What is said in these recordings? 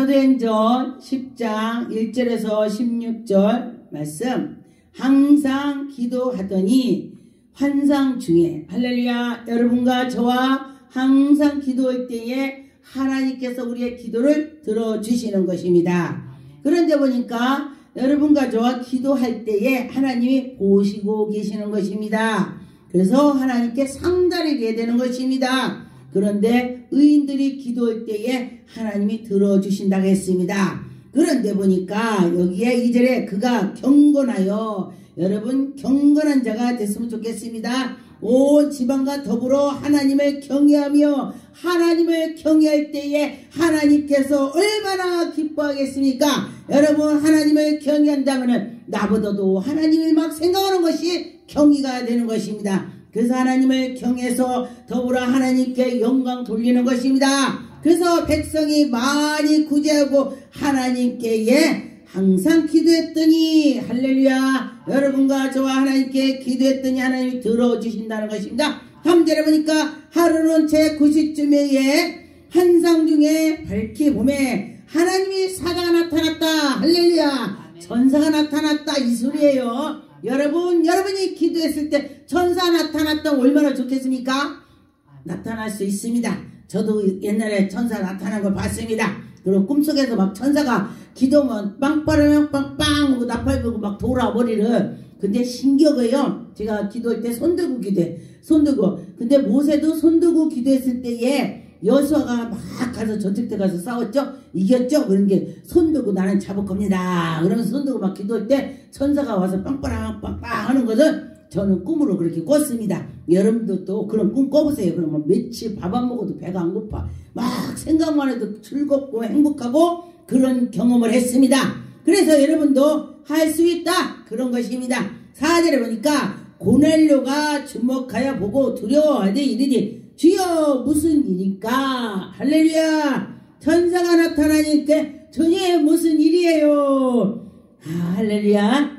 사도행전 10장 1절에서 16절 말씀. 항상 기도하더니 환상 중에, 할렐루야, 여러분과 저와 항상 기도할 때에 하나님께서 우리의 기도를 들어주시는 것입니다. 그런데 보니까 여러분과 저와 기도할 때에 하나님이 보시고 계시는 것입니다. 그래서 하나님께 상달하게 되는 것입니다. 그런데 의인들이 기도할 때에 하나님이 들어주신다고 했습니다. 그런데 보니까 여기에 2절에 그가 경건하여, 여러분 경건한 자가 됐으면 좋겠습니다. 온 지방과 더불어 하나님을 경외하며, 하나님을 경외할 때에 하나님께서 얼마나 기뻐하겠습니까? 여러분, 하나님을 경외한다면 나보다도 하나님을 막 생각하는 것이 경의가 되는 것입니다. 그래서 하나님을 경외해서 더불어 하나님께 영광 돌리는 것입니다. 그래서 백성이 많이 구제하고 하나님께 항상 기도했더니, 할렐루야, 여러분과 저와 하나님께 기도했더니 하나님이 들어주신다는 것입니다. 3절에 보니까 하루는 제9시쯤에 환상 중에 밝히 보매 하나님이 사자가 나타났다. 할렐루야, 전사가 나타났다, 이 소리예요. 여러분이 기도했을 때 천사 나타났다면 얼마나 좋겠습니까? 나타날 수 있습니다. 저도 옛날에 천사 나타난 걸 봤습니다. 그리고 꿈속에서 막 천사가 기도면 빵빠르면 빵빵 하고 나팔 불고 막 돌아버리는. 근데 신기하고요, 제가 기도할 때 손들고 기도해. 손들고. 근데 모세도 손들고 기도했을 때에 여수아가 막 가서 전쟁 때 가서 싸웠죠? 이겼죠? 그런 게 손들고 나는 잡을 겁니다. 그러면서 손들고 막 기도할 때 천사가 와서 빵빠랑 빵빵 하는 것은 저는 꿈으로 그렇게 꿨습니다. 여러분도 또 그런 꿈 꿔보세요. 그러면 며칠 밥 안 먹어도 배가 안 고파. 막 생각만 해도 즐겁고 행복하고 그런 경험을 했습니다. 그래서 여러분도 할 수 있다, 그런 것입니다. 4절에 보니까 고넬료가 주목하여 보고 두려워하되 이르되 주여 무슨 일일까? 할렐루야, 천사가 나타나니까 전혀 무슨 일이에요? 할렐루야,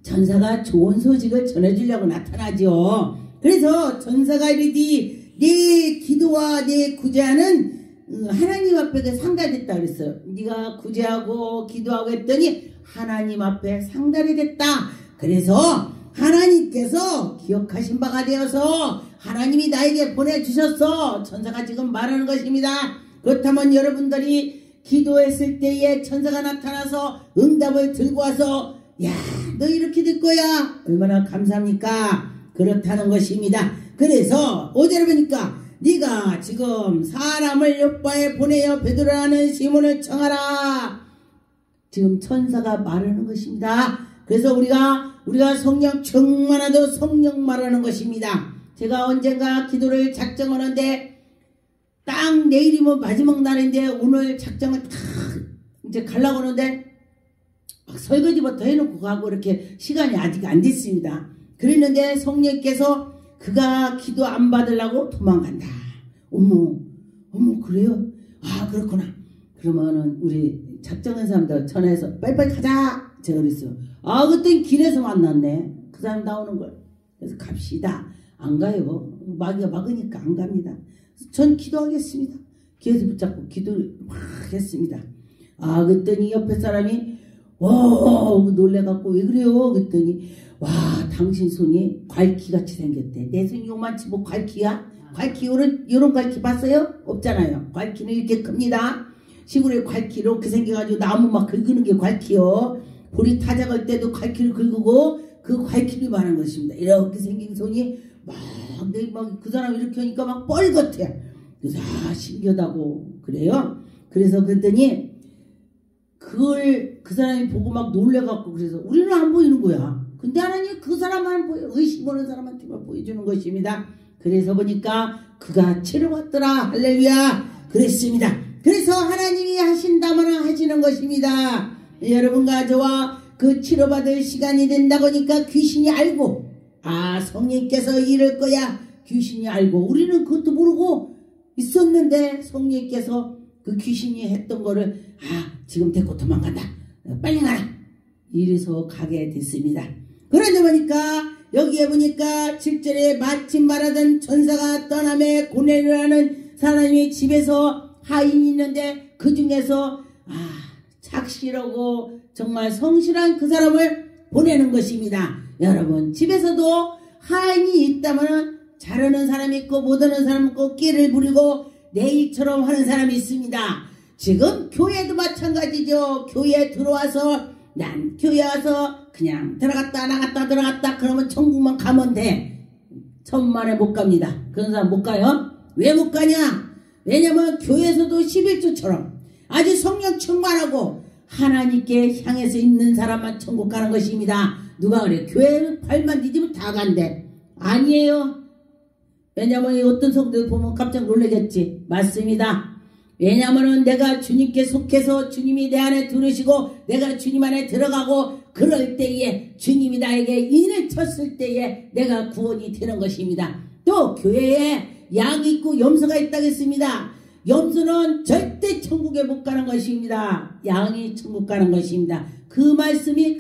천사가 좋은 소식을 전해주려고 나타나죠. 그래서 천사가 이르되 네 기도와 네 구제하는 하나님 앞에 상달됐다 그랬어요. 네가 구제하고 기도하고 했더니 하나님 앞에 상달이 됐다. 그래서 하나님께서 기억하신 바가 되어서 하나님이 나에게 보내주셨어. 천사가 지금 말하는 것입니다. 그렇다면 여러분들이 기도했을 때에 천사가 나타나서 응답을 들고 와서 야, 너 이렇게 될 거야, 얼마나 감사합니까? 그렇다는 것입니다. 그래서 5절에 보니까 네가 지금 사람을 요바에 보내어 베드로라는 시몬을 청하라. 지금 천사가 말하는 것입니다. 그래서 우리가 성령 충만하도 성령 말하는 것입니다. 제가 언젠가 기도를 작정하는데 딱 내일이면 마지막 날인데 오늘 작정을 딱 이제 가려고 하는데 막 설거지부터 해놓고 가고 이렇게 시간이 아직 안 됐습니다. 그랬는데 성령께서 그가 기도 안 받으려고 도망간다. 어머 그래요? 아, 그렇구나. 그러면은 우리 작정한 사람들 전화해서 빨리빨리 가자, 제가 그랬어요. 아, 그때 길에서 만났네, 그 사람 나오는 걸. 그래서 갑시다. 안 가요. 마귀가 막으니까 안 갑니다. 전 기도하겠습니다. 귀에서 붙잡고 기도를 막 했습니다. 아, 그랬더니 옆에 사람이 놀래갖고 왜 그래요? 그랬더니 와, 당신 손이 괄키같이 생겼대. 내 손이 요만치 뭐 괄키야? 괄키, 요런 괄키 봤어요? 없잖아요. 괄키는 이렇게 큽니다. 시골에 괄키 이렇게 생겨가지고 나무 막 긁는 게 괄키요. 볼이 타작할 때도 괄키를 긁고 그 괄키를 말하는 것입니다. 이렇게 생긴 손이 막 그 사람 이렇게 하니까 막 뻘겋대. 그래서 신기하다고 그래요. 그래서 그랬더니 그걸 그 사람이 보고 막 놀래갖고, 그래서 우리는 안 보이는 거야. 근데 하나님 그 사람만 보여, 의심하는 사람한테만 보여주는 것입니다. 그래서 보니까 그가 치러왔더라. 할렐루야, 그랬습니다. 그래서 하나님이 하신다면 하시는 것입니다. 여러분과 저와 그 치료받을 시간이 된다고 하니까 귀신이 알고, 아, 성령께서 이럴 거야, 귀신이 알고, 우리는 그것도 모르고 있었는데 성령께서 그 귀신이 했던 거를 지금 데리고 도망간다, 빨리 가라, 이래서 가게 됐습니다. 그러다 보니까 여기에 보니까 7절에 마침 말하던 천사가 떠남에 고넬료라는 사람이 집에서 하인이 있는데 그 중에서 착실하고 정말 성실한 그 사람을 보내는 것입니다. 여러분, 집에서도 한이 있다면 잘하는 사람이 있고 못하는 사람이 있고 끼를 부리고 내일처럼 하는 사람이 있습니다. 지금 교회도 마찬가지죠. 교회에 들어와서 난 교회 와서 그냥 들어갔다 나갔다 들어갔다 그러면 천국만 가면 돼. 천만에 못 갑니다. 그런 사람 못 가요. 왜 못 가냐? 왜냐면 교회에서도 11조처럼 아주 성령 충만하고 하나님께 향해서 있는 사람만 천국 가는 것입니다. 누가 그래? 교회는 발만 뒤지면 다 간대. 아니에요. 왜냐면 어떤 성도들 보면 깜짝 놀라겠지. 맞습니다. 왜냐면은 내가 주님께 속해서 주님이 내 안에 들으시고 내가 주님 안에 들어가고 그럴 때에 주님이 나에게 인을 쳤을 때에 내가 구원이 되는 것입니다. 또 교회에 약이 있고 염소가 있다고 했습니다. 염소는 절대 천국에 못 가는 것입니다. 양이 천국 가는 것입니다. 그 말씀이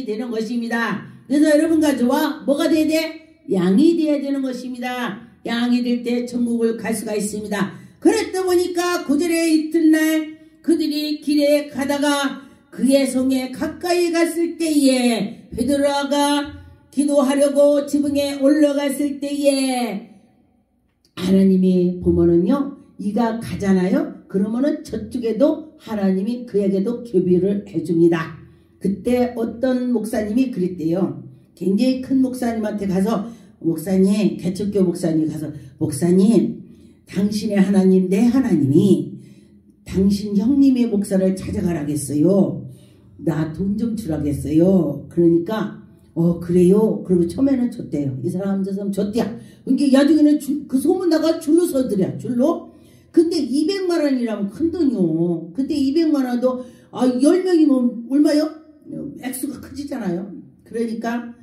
되는 것입니다. 그래서 여러분과 저와 뭐가 돼야 돼? 양이 돼야 되는 것입니다. 양이 될 때 천국을 갈 수가 있습니다. 그랬다 보니까 구절의 이튿날 그들이 길에 가다가 그의 성에 가까이 갔을 때에 베드로가 기도하려고 지붕에 올라갔을 때에 하나님이 보면은요, 이가 가잖아요. 그러면은 저쪽에도 하나님이 그에게도 교비를 해줍니다. 그때 어떤 목사님이 그랬대요. 굉장히 큰 목사님한테 가서 목사님, 개척교 목사님 가서 목사님, 당신의 하나님, 내 하나님이 당신 형님의 목사를 찾아가라겠어요. 나 돈 좀 주라겠어요. 그러니까 그래요. 그리고 처음에는 줬대요. 이 사람 저 사람 줬대야. 그러니까 나중에는 그 소문 나가 줄로 서더래. 줄로. 근데 200만 원이라면 큰 돈이요. 그때 200만 원도 10명이면 얼마요? 액수가 커지잖아요. 그러니까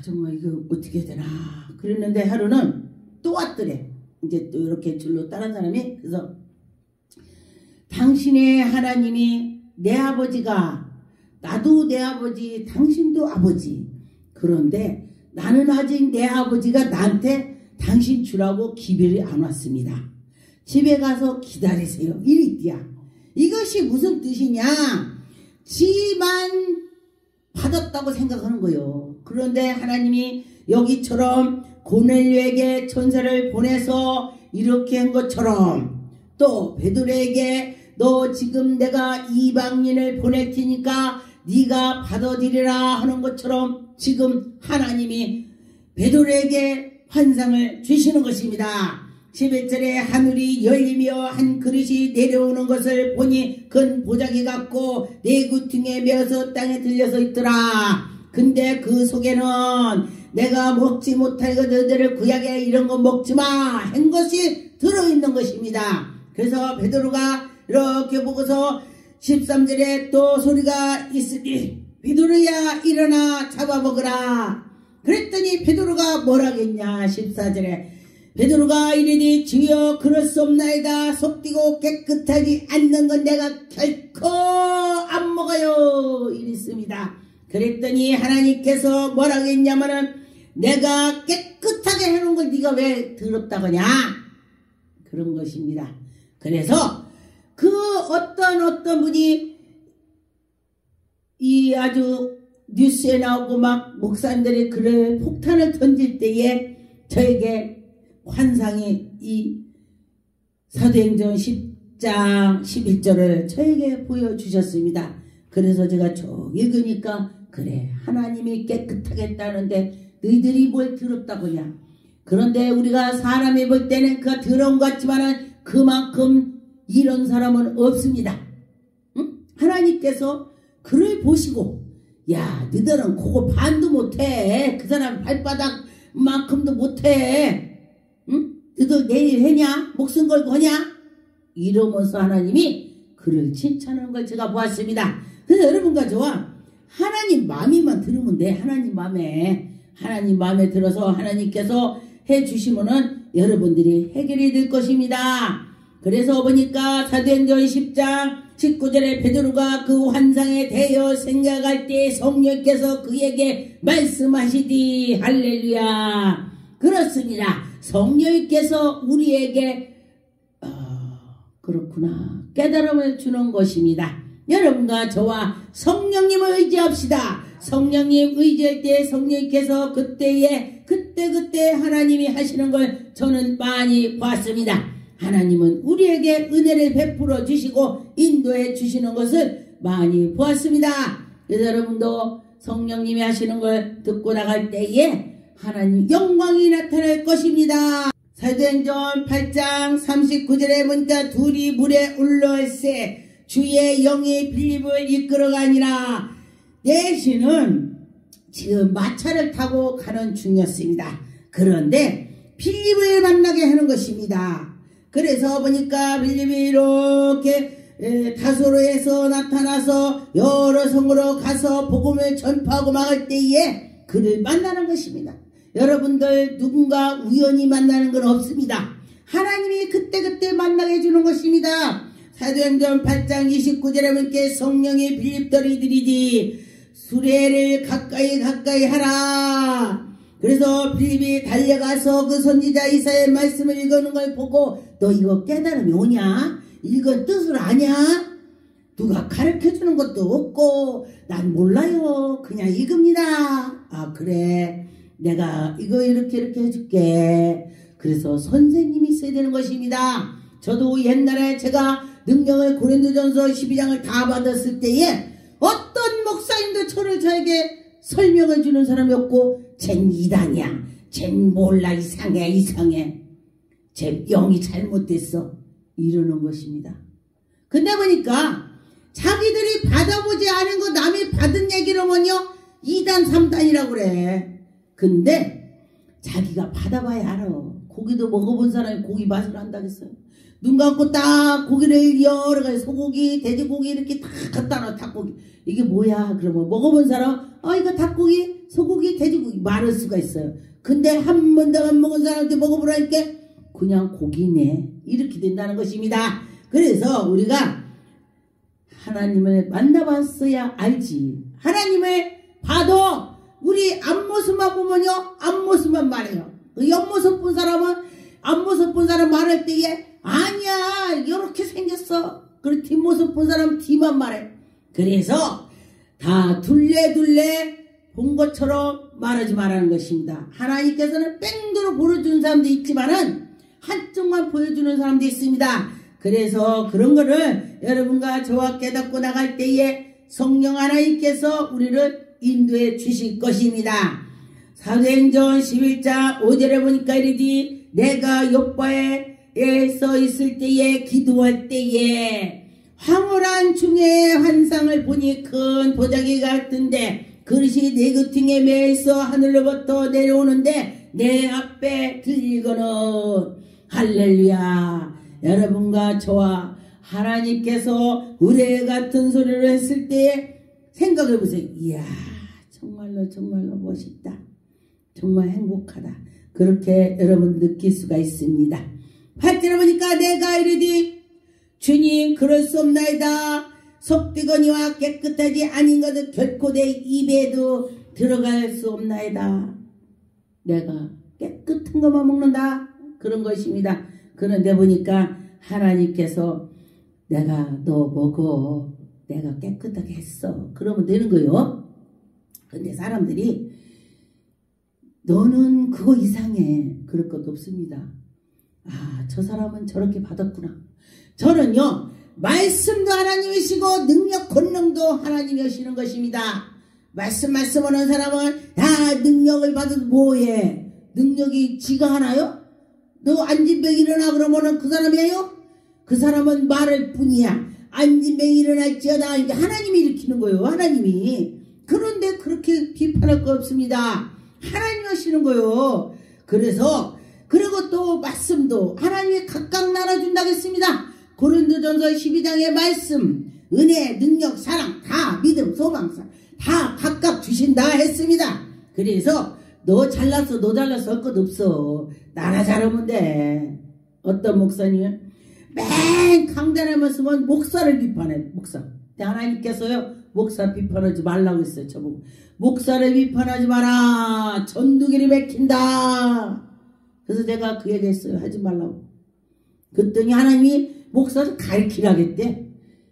정말 이거 어떻게 해야 되나 그랬는데 하루는 또 왔더래. 이제 또 이렇게 줄로 다른 사람이. 그래서 당신의 하나님이 내 아버지가, 나도 내 아버지, 당신도 아버지. 그런데 나는 아직 내 아버지가 나한테 당신 주라고 기별이 안 왔습니다. 집에 가서 기다리세요. 이리띠야. 이것이 무슨 뜻이냐? 지만 받았다고 생각하는 거예요. 그런데 하나님이 여기처럼 고넬료에게 천사를 보내서 이렇게 한 것처럼 또 베드로에게 너 지금 내가 이방인을 보낼 테니까 네가 받아들이라 하는 것처럼 지금 하나님이 베드로에게 환상을 주시는 것입니다. 11절에 하늘이 열리며 한 그릇이 내려오는 것을 보니 그건 보자기 같고 네 구퉁에 메어서 땅에 들려서 있더라. 근데 그 속에는 내가 먹지 못할 것들을 구약에 이런 거 먹지마 한 것이 들어있는 것입니다. 그래서 베드로가 이렇게 보고서 13절에 또 소리가 있으니 베드로야 일어나 잡아먹으라. 그랬더니 베드로가 뭐라겠냐. 14절에 베드로가 이르니 주여 그럴 수 없나이다. 속되고 깨끗하지 않는 건 내가 결코 안 먹어요. 이랬습니다. 그랬더니 하나님께서 뭐라고 했냐면은 내가 깨끗하게 해놓은 걸 네가 왜 더럽다고 하냐. 그런 것입니다. 그래서 그 어떤 분이 이 아주 뉴스에 나오고 막 목사님들이 그래 폭탄을 던질 때에 저에게 환상이 이 사도행전 10장 11절을 저에게 보여주셨습니다. 그래서 제가 쭉 읽으니까 그래 하나님이 깨끗하게 했다는데 너희들이 뭘 더럽다고 하냐. 그런데 우리가 사람이 볼 때는 그가 더러운 것 같지만은 그만큼 이런 사람은 없습니다. 응? 하나님께서 그를 보시고 야 너희들은 그거 반도 못해. 그 사람 발바닥만큼도 못해. 응? 너희들 내일 해냐? 목숨 걸고 하냐? 이러면서 하나님이 그를 칭찬하는 걸 제가 보았습니다. 그래서 여러분과 저와 하나님 마음이만 들으면 돼. 하나님 마음에 들어서 하나님께서 해주시면은 여러분들이 해결이 될 것입니다. 그래서 보니까 사도행전 10장 19절에 베드로가 그 환상에 대하여 생각할 때 성령께서 그에게 말씀하시디 할렐루야. 그렇습니다. 성령께서 우리에게 그렇구나. 깨달음을 주는 것입니다. 여러분과 저와 성령님을 의지합시다. 성령님 의지할 때 성령님께서 그때 하나님이 하시는 걸 저는 많이 봤습니다. 하나님은 우리에게 은혜를 베풀어 주시고 인도해 주시는 것을 많이 보았습니다. 그래서 여러분도 성령님이 하시는 걸 듣고 나갈 때에 하나님 영광이 나타날 것입니다. 사도행전 8장 39절에 보니까 둘이 물에 올라올세 주의 영이 빌립을 이끌어가니라. 내시는 지금 마차를 타고 가는 중이었습니다. 그런데 빌립을 만나게 하는 것입니다. 그래서 보니까 빌립이 이렇게 다소로에서 나타나서 여러 성으로 가서 복음을 전파하고 막을 때에 그를 만나는 것입니다. 여러분들 누군가 우연히 만나는 건 없습니다. 하나님이 그때 만나게 해주는 것입니다. 사도행전 8장 29절에 보니까 성령이 빌립더리 들이디 수레를 가까이 하라. 그래서 빌립이 달려가서 그 선지자 이사야의 말씀을 읽는 걸 보고 너 이거 깨달음이 오냐? 이건 뜻을 아냐? 누가 가르쳐주는 것도 없고 난 몰라요. 그냥 읽읍니다. 아 그래 내가 이거 이렇게 해줄게. 그래서 선생님이 있어야 되는 것입니다. 저도 옛날에 제가 능력을 고린도전서 12장을 다 받았을 때에 어떤 목사님도 저에게 설명해 주는 사람이 없고 쟨 이단이야. 쟨 몰라 이상해. 쟨 영이 잘못됐어. 이러는 것입니다. 근데 보니까 자기들이 받아보지 않은 거 남이 받은 얘기로면요 2단 3단이라고 그래. 근데 자기가 받아봐야 알아. 고기도 먹어본 사람이 고기 맛을 안다겠어요. 눈 감고 딱 고기를 여러 가지 소고기, 돼지고기 이렇게 다 갖다 놔. 닭고기 이게 뭐야? 그러면 먹어본 사람 이거 닭고기, 소고기, 돼지고기 말할 수가 있어요. 근데 한 번도 안 먹은 사람한테 먹어보라니까 그냥 고기네 이렇게 된다는 것입니다. 그래서 우리가 하나님을 만나봤어야 알지. 하나님을 봐도 우리 앞모습만 보면요 앞모습만 말해요. 옆모습 본 사람은 앞모습 본 사람 말할 때에 아니야 이렇게 생겼어. 그리고 뒷모습 본 사람은 뒤만 말해. 그래서 다 둘레 본 것처럼 말하지 말라는 것입니다. 하나님께서는 뺑도로 보여주는 사람도 있지만은 한쪽만 보여주는 사람도 있습니다. 그래서 그런 거를 여러분과 저와 깨닫고 나갈 때에 성령 하나님께서 우리를 인도해 주실 것입니다. 사도행전 11장 5절에 보니까 이르디 내가 요바에 서 있을 때에 기도할 때에 황홀한 중에 환상을 보니 큰 보자기 같은데 그릇이 내 귀퉁이에 매서 하늘로부터 내려오는데 내 앞에 들리거늘. 할렐루야. 여러분과 저와 하나님께서 우레 같은 소리를 했을 때에 생각해 보세요. 이야 정말로 멋있다. 정말 행복하다. 그렇게 여러분 느낄 수가 있습니다. 8절에 보니까 내가 이르디 주님 그럴 수 없나이다. 속비거니와 깨끗하지 아닌 것은 결코 내 입에도 들어갈 수 없나이다. 내가 깨끗한 것만 먹는다. 그런 것입니다. 그런데 보니까 하나님께서 내가 너 먹어. 내가 깨끗하게 했어. 그러면 되는 거요. 근데 사람들이 너는 그거 이상해. 그럴 것도 없습니다. 저 사람은 저렇게 받았구나. 저는요 말씀도 하나님이시고 능력 권능도 하나님이시는 것입니다. 말씀하는 사람은 능력을 받아도 뭐해? 능력이 지가 하나요? 너 안진병 일어나 그러면은 그 사람이에요? 그 사람은 말할 뿐이야. 안진병 일어날지어다. 이제 하나님이 일으키는 거예요. 하나님이. 그런데 그렇게 비판할 거 없습니다. 하나님이 하시는 거예요. 그래서 그리고 또 말씀도 하나님이 각각 나눠준다고 했습니다. 고린도전서 12장의 말씀, 은혜, 능력, 사랑 다 믿음, 소망, 다 각각 주신다 했습니다. 그래서 너 잘났어 할 것 없어. 나나 잘하면 돼. 어떤 목사님은 맨 강단하면서만 목사를 비판해. 목사. 하나님께서요 목사 비판하지 말라고 했어요. 저보고 목사를 비판하지 마라. 전두길이 맥힌다. 그래서 내가 그 얘기 했어요. 하지 말라고. 그랬더니 하나님이 목사도 가르치라겠대.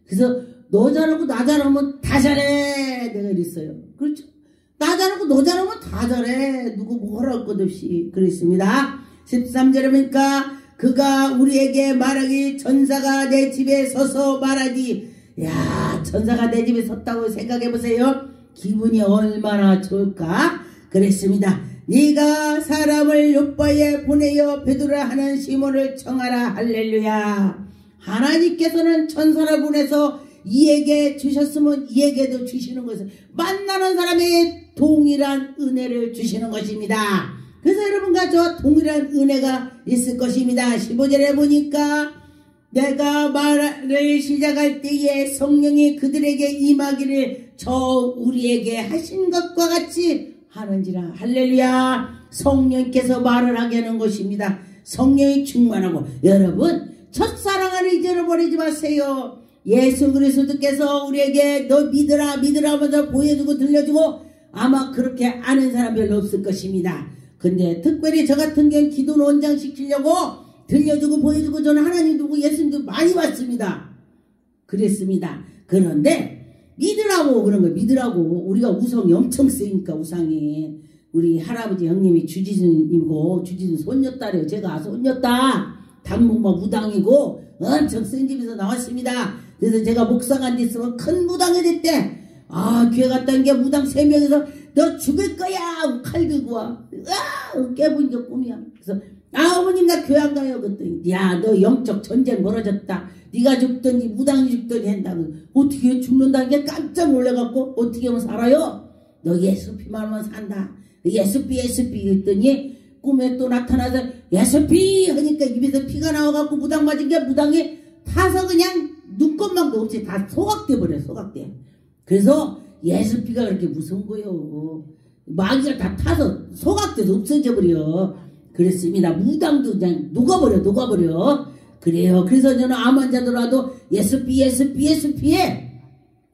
그래서 너 잘하고 나 잘하면 다 잘해. 내가 이랬어요. 그렇죠? 나 잘하고 너 잘하면 다 잘해. 누구 뭐라 할 것 없이 그랬습니다. 13절에 보니까 그가 우리에게 말하기 전사가 내 집에 서서 말하기. 야, 전사가 내 집에 섰다고 생각해보세요. 기분이 얼마나 좋을까? 그랬습니다. 네가 사람을 요바에 보내어 베드로라 하는 시몬을 청하라. 할렐루야. 하나님께서는 천사를 보내서 이에게 주셨으면 이에게도 주시는 것을 만나는 사람에게 동일한 은혜를 주시는 것입니다. 그래서 여러분과 저와 동일한 은혜가 있을 것입니다. 15절에 보니까 내가 말을 시작할 때에 성령이 그들에게 임하기를 저 우리에게 하신 것과 같이 하는지라. 할렐루야. 성령께서 말을 하게 하는 것입니다. 성령이 충만하고. 여러분, 첫사랑을 잊어버리지 마세요. 예수 그리스도께서 우리에게 너 믿으라 믿으라 하면서 보여주고 들려주고 아마 그렇게 아는 사람 별로 없을 것입니다. 근데 특별히 저 같은 경우는 기도는 원장시키려고 들려주고 보여주고 저는 하나님 두고 예수님도 많이 봤습니다. 그랬습니다. 그런데 믿으라고 그런 거 믿으라고. 우리가 우성이 엄청 세니까. 우상이 우리 할아버지 형님이 주지순이고 주지순 손녀딸이에요. 제가 손녀딸 당목마 무당이고 엄청 센 집에서 나왔습니다. 그래서 제가 목사가 됐으면 큰 무당이 됐대. 아, 교회 갔다 온 게 무당 3명에서 너 죽을 거야 하고 칼 들고 와. 깨본 게 꿈이야. 그래서 어머님 나 교회 안 가요. 그랬더니 야, 너 영적 전쟁 멀어졌다. 네가 죽든지 무당이 죽든지 한다고. 어떻게 죽는다는 게 깜짝 놀라갖고 어떻게 하면 살아요? 너 예수피만 하면 산다. 예수피 했더니 꿈에 또 나타나서 예수피 하니까 입에서 피가 나와갖고 무당 맞은 게 무당이 타서 그냥 눈곱망도 없이 다 소각돼 버려. 소각돼. 그래서 예수피가 그렇게 무서운 거요. 마귀가 다 타서 소각돼서 없어져 버려. 그랬습니다. 무당도 그냥 녹아버려. 그래요. 그래서 저는 암 환자들라도 예수피해.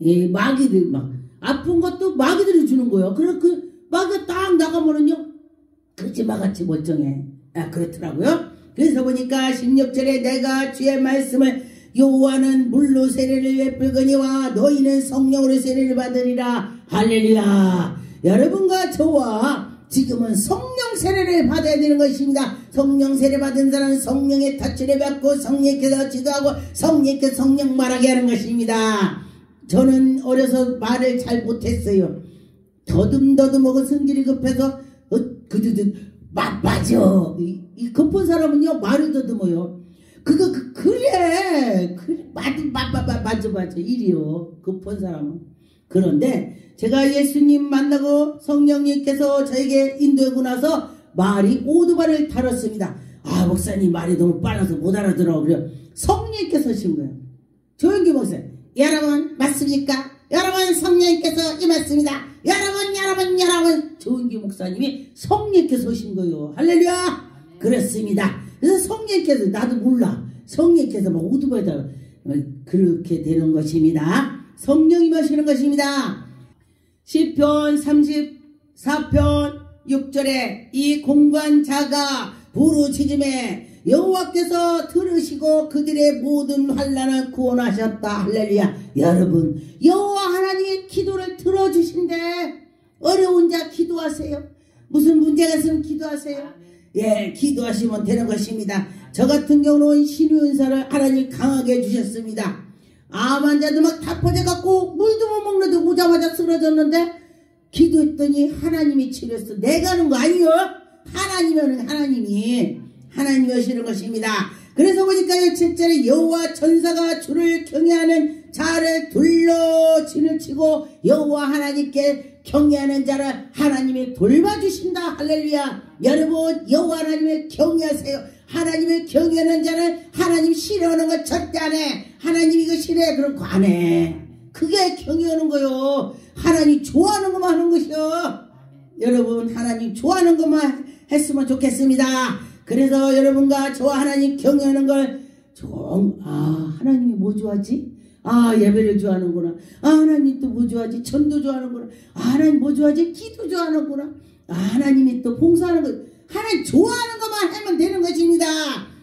예, 마귀들 막 아픈 것도 마귀들이 주는 거예요. 그래서 그 마귀가 딱 나가면은요 거짓말같이 멀쩡해. 그렇더라고요. 그래서 보니까 16절에 내가 주의 말씀을 요한은 물로 세례를 베풀거니와 너희는 성령으로 세례를 받으리라. 할렐루야. 여러분과 저와 지금은 성령 세례를 받아야 되는 것입니다. 성령 세례 받은 사람은 성령의 타치를 받고 성령께서 지도하고 성령께서 성령 말하게 하는 것입니다. 저는 어려서 말을 잘 못했어요. 더듬더듬하고 성질이 급해서 맞아. 이 급한 사람은요 말을 더듬어요. 그래 맞아 이리요 급한 사람은. 그런데 제가 예수님 만나고 성령님께서 저에게 인도하고 나서 말이 오두발을 다뤘습니다. 아, 목사님 말이 너무 빨라서 못 알아들어. 그래요. 성령님께서 하신 거예요. 조영기 목사님, 여러분 맞습니까? 여러분 성령님께서 임했습니다. 여러분 조은기 목사님이 성령께서 오신 거예요. 할렐루야. 그렇습니다. 그래서 성령께서, 나도 몰라, 성령께서 막 오두발에다 그렇게 되는 것입니다. 성령이 하시는 것입니다. 시편 34편 6절에 이 공관자가 부르짖음에 여호와께서 들으시고 그들의 모든 환난을 구원하셨다. 할렐루야. 여러분, 여호와 하나님의 기도를 들어주신대. 어려운 자 기도하세요. 무슨 문제가 있으면 기도하세요. 예, 기도하시면 되는 것입니다. 저 같은 경우는 신유은사를 하나님 강하게 주셨습니다. 암 환자도 막 다 퍼져갖고 물도 못 먹는데 오자마자 쓰러졌는데 기도했더니 하나님이 치료했어. 내가 하는 거 아니요. 하나님이 하시는 것입니다. 그래서 보니까 7절에 여호와 천사가 주를 경외하는 자를 둘러 진을 치고 여호와 하나님께 경외하는 자를 하나님이 돌봐주신다. 할렐루야. 여러분, 여호와 하나님을 경외하세요. 하나님을 경외하는 자는 하나님 싫어하는 거 절대 안 해. 하나님 이거 싫어해. 그런 거 안 해. 그게 경외하는 거요. 하나님 좋아하는 것만 하는 것이요. 여러분, 하나님 좋아하는 것만 했으면 좋겠습니다. 그래서 여러분과 저와 하나님 경외하는 걸 하나님이 뭐 좋아하지? 예배를 좋아하는구나. 하나님 또 뭐 좋아하지? 전도 좋아하는구나. 하나님 뭐 좋아하지? 기도 좋아하는구나. 하나님이 또 봉사하는 거. 하나님 좋아하는 것만 하면 되는 것입니다.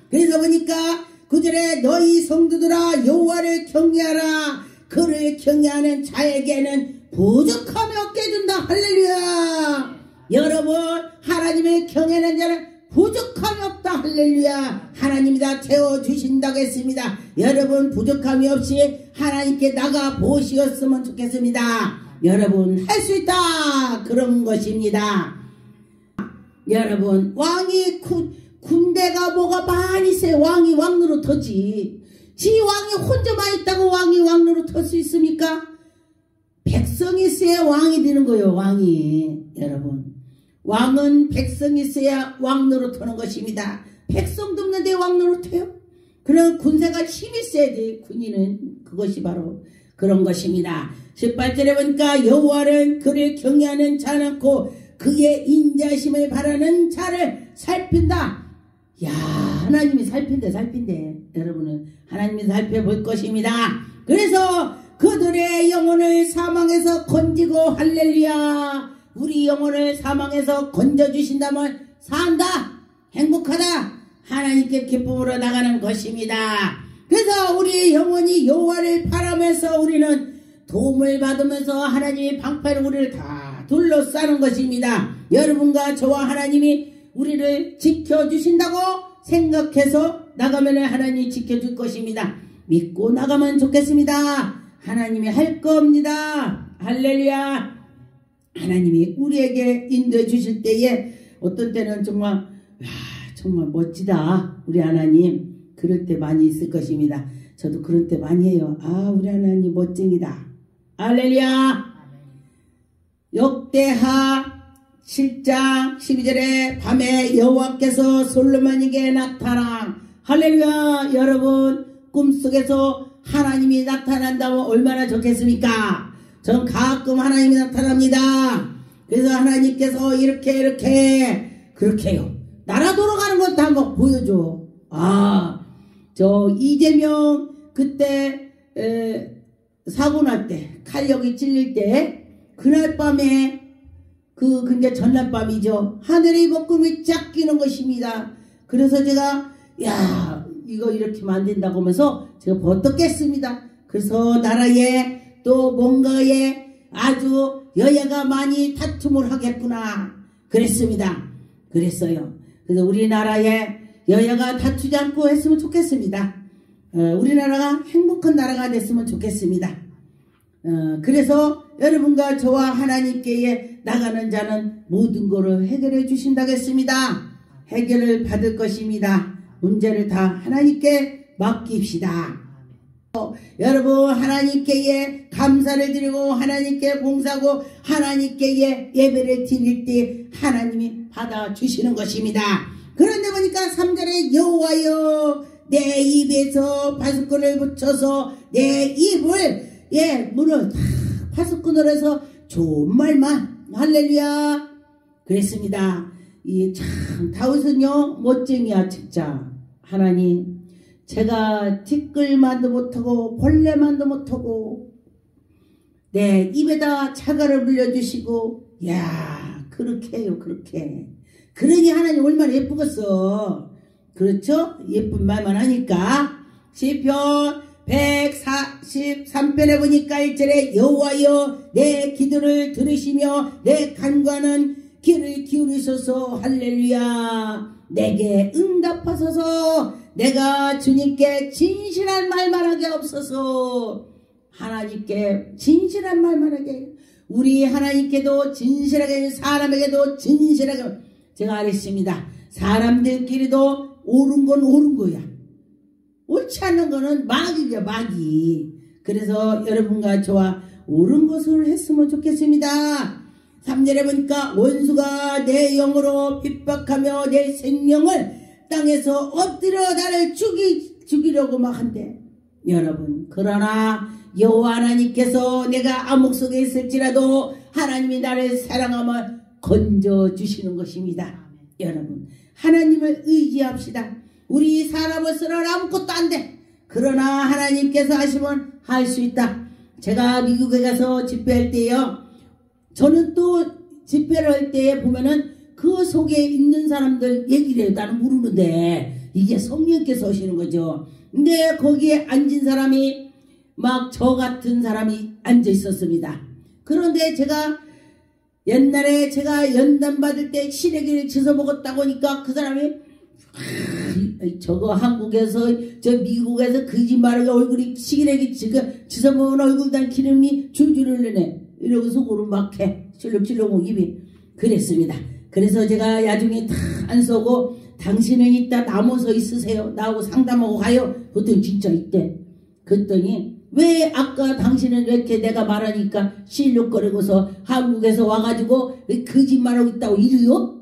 그래서 보니까 9절에 너희 성도들아 여호와를 경외하라. 그를 경외하는 자에게는 부족함이 없게 해준다. 할렐루야. 여러분 하나님을 경외하는 자는 부족함이 없다. 할렐루야. 하나님이 다 채워주신다고 했습니다. 여러분 부족함이 없이 하나님께 나가 보시었으면 좋겠습니다. 여러분 할 수 있다. 그런 것입니다. 여러분 왕이 군대가 뭐가 많이 있어요. 왕이 왕노릇하지. 지 왕이 혼자만 있다고 왕이 왕노릇할 수 있습니까? 백성이 있어야 왕이 되는 거예요. 왕이. 여러분 왕은 백성이 있어야 왕노릇하는 것입니다. 백성도 없는데 왕노릇해요? 그런 군사가 힘이 있어야 돼. 군인은 그것이 바로 그런 것입니다. 18절에 보니까 여호와는 그를 경외하는 자는 않고 그의 인자심을 바라는 자를 살핀다. 야, 하나님이 살핀대. 여러분은 하나님이 살펴볼 것입니다. 그래서 그들의 영혼을 사망에서 건지고 할렐루야. 우리 영혼을 사망에서 건져주신다면 산다. 행복하다. 하나님께 기쁨으로 나가는 것입니다. 그래서 우리 영혼이 여호와를 바라면서 우리는 도움을 받으면서 하나님의 방패로 우리를 다 둘러싸는 것입니다. 여러분과 저와 하나님이 우리를 지켜주신다고 생각해서 나가면 하나님이 지켜줄 것입니다. 믿고 나가면 좋겠습니다. 하나님이 할 겁니다. 할렐루야. 하나님이 우리에게 인도해 주실 때에 어떤 때는 정말 정말 멋지다. 우리 하나님 그럴 때 많이 있을 것입니다. 저도 그럴 때 많이 해요. 우리 하나님 멋쟁이다. 할렐루야. 역대하 7장 12절에 밤에 여호와께서 솔로몬에게 나타나. 할렐루야. 여러분 꿈속에서 하나님이 나타난다면 얼마나 좋겠습니까? 전 가끔 하나님이 나타납니다. 그래서 하나님께서 이렇게 그렇게요. 나라 돌아가는 것도 한번 보여줘. 저 이재명 그때 사고 날 때 칼력이 찔릴 때 그날 밤에 근데 전날 밤이죠. 하늘의 복음이 쫙 끼는 것입니다. 그래서 제가 이거 이렇게 만든다고 하면서 제가 버텼겠습니다. 그래서 나라에 또 뭔가에 아주 여야가 많이 다툼을 하겠구나 그랬습니다. 그랬어요. 그래서 우리나라에 여야가 다투지 않고 했으면 좋겠습니다. 우리나라가 행복한 나라가 됐으면 좋겠습니다. 그래서 여러분과 저와 하나님께 나가는 자는 모든 것을 해결해 주신다고 했습니다. 해결을 받을 것입니다. 문제를 다 하나님께 맡깁시다. 여러분 하나님께 감사를 드리고 하나님께 봉사하고 하나님께 예배를 드릴 때 하나님이 받아주시는 것입니다. 그런데 보니까 3절에 여호와여 내 입에서 파수꾼을 붙여서 내 입을 문을 다 파수꾼을 해서 좋은 말만 할렐루야 그랬습니다. 참 다윗은요 멋쟁이야 진짜. 하나님 제가 티끌만도 못하고 벌레만도 못하고 내 입에다 자갈을 물려주시고 그렇게 해요. 그렇게 그러니 하나님 얼마나 예쁘겠어. 그렇죠? 예쁜 말만 하니까. 시편 143편에 보니까 1절에 여호와여 내 기도를 들으시며 내 간구하는 귀를 기울이소서. 할렐루야. 내게 응답하소서. 내가 주님께 진실한 말만 하게 없어서. 하나님께 진실한 말만 하게. 우리 하나님께도 진실하게 사람에게도 진실하게. 제가 알았습니다. 사람들끼리도 옳은 건 옳은 거야. 옳지 않은 거는 마귀야 마귀. 그래서 여러분과 저와 옳은 것을 했으면 좋겠습니다. 3절에 보니까 원수가 내 영으로 핍박하며 내 생명을 땅에서 엎드려 나를 죽이려고 막 한대. 여러분 그러나 여호와 하나님께서 내가 암흑 속에 있을지라도 하나님이 나를 사랑하며 건져주시는 것입니다. 여러분 하나님을 의지합시다. 우리 사람으로서는 아무것도 안 돼. 그러나 하나님께서 하시면 할 수 있다. 제가 미국에 가서 집회할 때요. 저는 또 집회를 할 때 보면은 그 속에 있는 사람들 얘기를 해요. 나는 모르는데 이게 성령께서 오시는 거죠. 근데 거기에 앉은 사람이 막 저 같은 사람이 앉아 있었습니다. 그런데 제가 옛날에 제가 연단 받을 때 시래기를 주워 먹었다고 하니까 그 사람이 저거 한국에서 저 미국에서 거짓말하게 얼굴이 시래기 주워 먹은 얼굴단 기름이 줄줄 흘러네. 이러고 속으로 막 해. 출렁출렁 입이 그랬습니다. 그래서 제가 나중에 다 안 쏘고 당신은 이따 나무서 있으세요. 나하고 상담하고 가요. 그랬더니 진짜 있대. 그랬더니 왜 아까 당신은 왜 이렇게 내가 말하니까 실룩거리고서 한국에서 와가지고 왜 거짓말하고 있다고 이래요?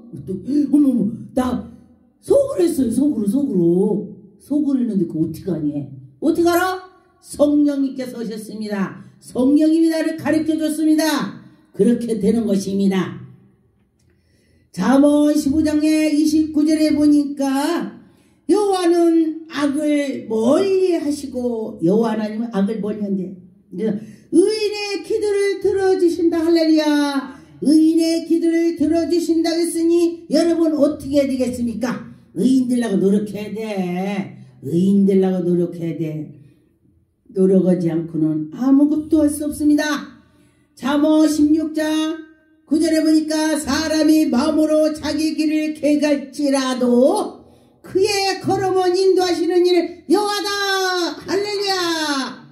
어머머 나 속을 했어요. 속으로 했는데 그거 어떻게 하니? 어떻게 알아? 성령님께서 오셨습니다. 성령님이 나를 가르쳐줬습니다. 그렇게 되는 것입니다. 잠언 15장의 29절에 보니까 여호와는 악을 멀리 하시고 여호와 하나님은 악을 멀리 한대. 의인의 기도를 들어주신다. 할렐루야. 의인의 기도를 들어주신다 했으니 여러분 어떻게 해야 되겠습니까? 의인들라고 노력해야 돼. 의인들라고 노력해야 돼. 노력하지 않고는 아무것도 할 수 없습니다. 잠언 16장 9절에 보니까 사람이 마음으로 자기 길을 개갈지라도 그의 걸음은 인도하시는 이는 여호와다. 할렐루야.